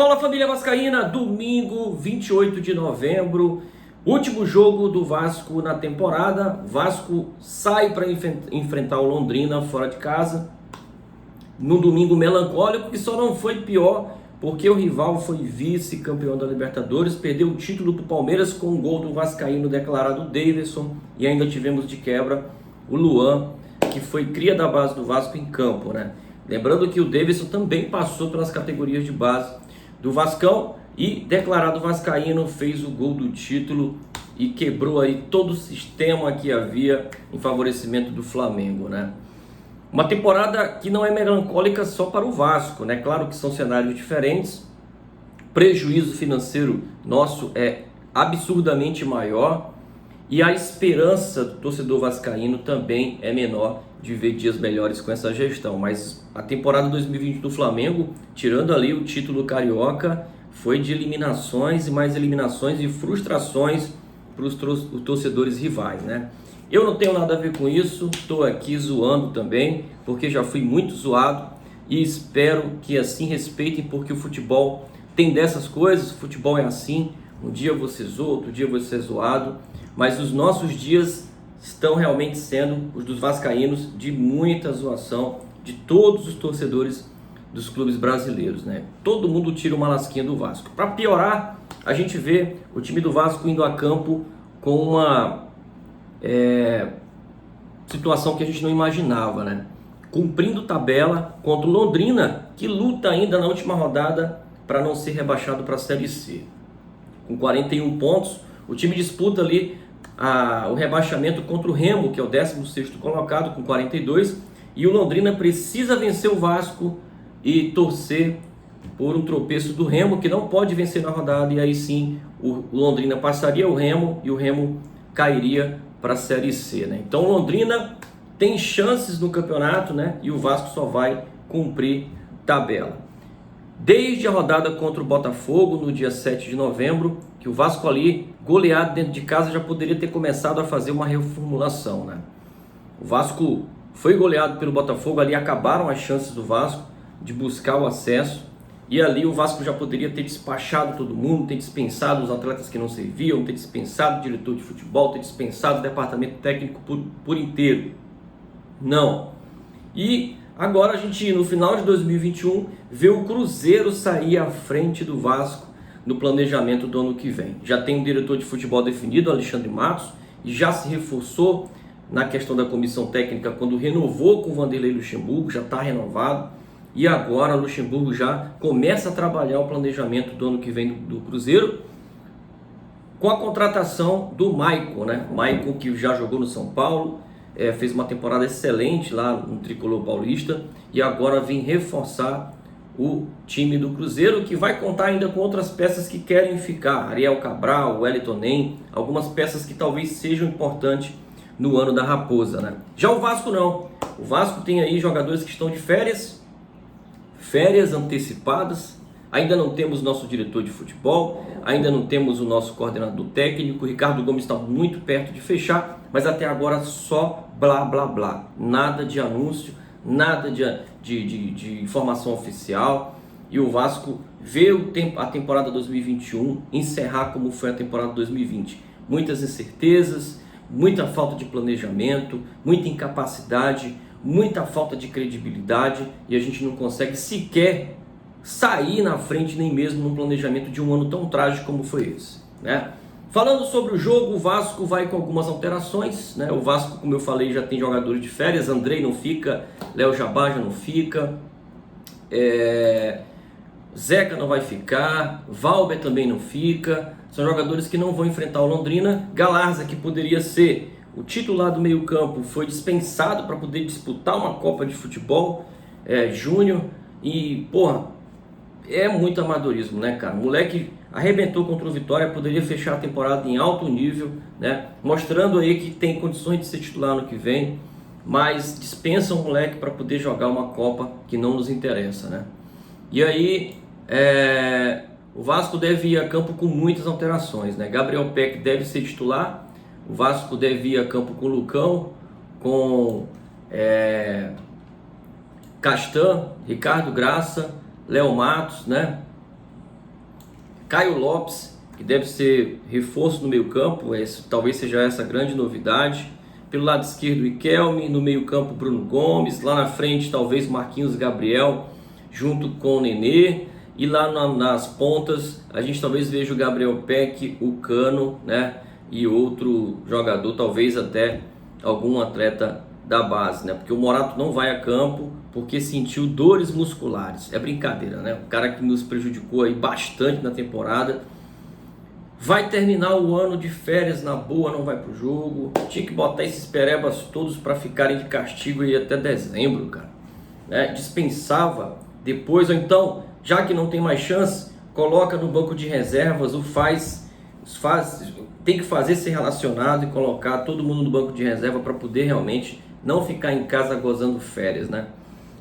Fala, família vascaína, domingo 28 de novembro, último jogo do Vasco na temporada. Vasco sai para enfrentar o Londrina fora de casa, num domingo melancólico que só não foi pior porque o rival foi vice-campeão da Libertadores, perdeu o título do Palmeiras com um gol do vascaíno declarado Davidson, e ainda tivemos de quebra o Luan, que foi cria da base do Vasco em campo, né? Lembrando que o Davidson também passou pelas categorias de base do Vascão e, declarado vascaíno, fez o gol do título e quebrou aí todo o sistema que havia em favorecimento do Flamengo, né? Uma temporada que não é melancólica só para o Vasco, né? Claro que são cenários diferentes, prejuízo financeiro nosso é absurdamente maior e a esperança do torcedor vascaíno também é menor de ver dias melhores com essa gestão. Mas a temporada 2020 do Flamengo, tirando ali o título carioca, foi de eliminações e mais eliminações e frustrações para os torcedores rivais, né? Eu não tenho nada a ver com isso, estou aqui zoando também, porque já fui muito zoado e espero que assim respeitem, porque o futebol tem dessas coisas, o futebol é assim, um dia você zoa, outro dia você é zoado, mas os nossos dias estão realmente sendo os dos vascaínos de muita zoação de todos os torcedores dos clubes brasileiros, né? Todo mundo tira uma lasquinha do Vasco. Para piorar, a gente vê o time do Vasco indo a campo com uma situação que a gente não imaginava, né? Cumprindo tabela contra o Londrina, que luta ainda na última rodada para não ser rebaixado para a Série C. Com 41 pontos, o time disputa ali o rebaixamento contra o Remo, que é o 16º colocado, com 42, e o Londrina precisa vencer o Vasco e torcer por um tropeço do Remo, que não pode vencer na rodada, e aí sim o Londrina passaria o Remo e o Remo cairia para a Série C, né? Então o Londrina tem chances no campeonato, né? E o Vasco só vai cumprir tabela. Desde a rodada contra o Botafogo, no dia 7 de novembro, que o Vasco ali, goleado dentro de casa, já poderia ter começado a fazer uma reformulação, né? O Vasco foi goleado pelo Botafogo, ali acabaram as chances do Vasco de buscar o acesso, e ali o Vasco já poderia ter despachado todo mundo, ter dispensado os atletas que não serviam, ter dispensado o diretor de futebol, ter dispensado o departamento técnico por inteiro. Não. E agora a gente, no final de 2021, vê o Cruzeiro sair à frente do Vasco no planejamento do ano que vem. Já tem um diretor de futebol definido, Alexandre Matos, e já se reforçou na questão da comissão técnica quando renovou com o Vanderlei Luxemburgo, já está renovado. E agora o Luxemburgo já começa a trabalhar o planejamento do ano que vem do Cruzeiro, com a contratação do Maicon, né? Maicon, que já jogou no São Paulo, fez uma temporada excelente lá no Tricolor Paulista, e agora vem reforçar o time do Cruzeiro, que vai contar ainda com outras peças que querem ficar, Ariel Cabral, Wellington Nem, algumas peças que talvez sejam importantes no ano da Raposa, né? Já o Vasco não. O Vasco tem aí jogadores que estão de férias antecipadas, ainda não temos nosso diretor de futebol, ainda não temos o nosso coordenador técnico. O Ricardo Gomes está muito perto de fechar, mas até agora só blá blá blá, nada de anúncio, nada de informação oficial, e o Vasco vê a temporada 2021 encerrar como foi a temporada 2020, muitas incertezas, muita falta de planejamento, muita incapacidade, muita falta de credibilidade, e a gente não consegue sequer sair na frente, nem mesmo num planejamento de um ano tão trágico como foi esse, né? Falando sobre o jogo, o Vasco vai com algumas alterações, né? O Vasco, como eu falei, já tem jogadores de férias, Andrei não fica, Léo Jabá já não fica, Zeca não vai ficar, Valber também não fica, são jogadores que não vão enfrentar o Londrina. Galarza, que poderia ser o titular do meio campo, foi dispensado para poder disputar uma Copa de Futebol Júnior, e porra, é muito amadorismo, né, cara? O moleque arrebentou contra o Vitória, poderia fechar a temporada em alto nível, né? Mostrando aí que tem condições de ser titular no que vem, mas dispensa o moleque para poder jogar uma Copa que não nos interessa, né? E aí, o Vasco deve ir a campo com muitas alterações, né? Gabriel Peck deve ser titular, o Vasco deve ir a campo com o Lucão, com Castan, Ricardo Graça, Léo Matos, né? Caio Lopes, que deve ser reforço no meio campo, talvez seja essa a grande novidade. Pelo lado esquerdo, Riquelme, no meio campo, Bruno Gomes, lá na frente talvez Marquinhos Gabriel, junto com o Nenê, e lá nas pontas a gente talvez veja o Gabriel Peck, o Cano, né? E outro jogador, talvez até algum atleta da base, né? Porque o Morato não vai a campo porque sentiu dores musculares. É brincadeira, né? O cara que nos prejudicou aí bastante na temporada vai terminar o ano de férias na boa, não vai pro jogo. Tinha que botar esses perebas todos para ficarem de castigo aí até dezembro, cara. Né? Dispensava depois, ou então, já que não tem mais chance, coloca no banco de reservas, tem que fazer ser relacionado e colocar todo mundo no banco de reserva para poder realmente não ficar em casa gozando férias, né?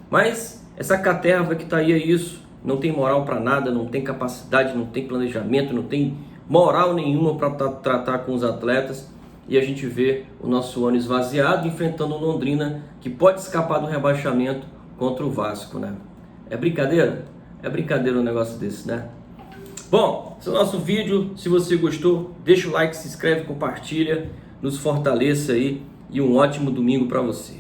Mas essa caterva que tá aí é isso, não tem moral para nada, não tem capacidade, não tem planejamento, não tem moral nenhuma para tratar com os atletas, e a gente vê o nosso ano esvaziado enfrentando o Londrina, que pode escapar do rebaixamento contra o Vasco, né? É brincadeira? É brincadeira um negócio desse, né? Bom, esse é o nosso vídeo. Se você gostou, deixa o like, se inscreve, compartilha, nos fortaleça aí, e um ótimo domingo para você.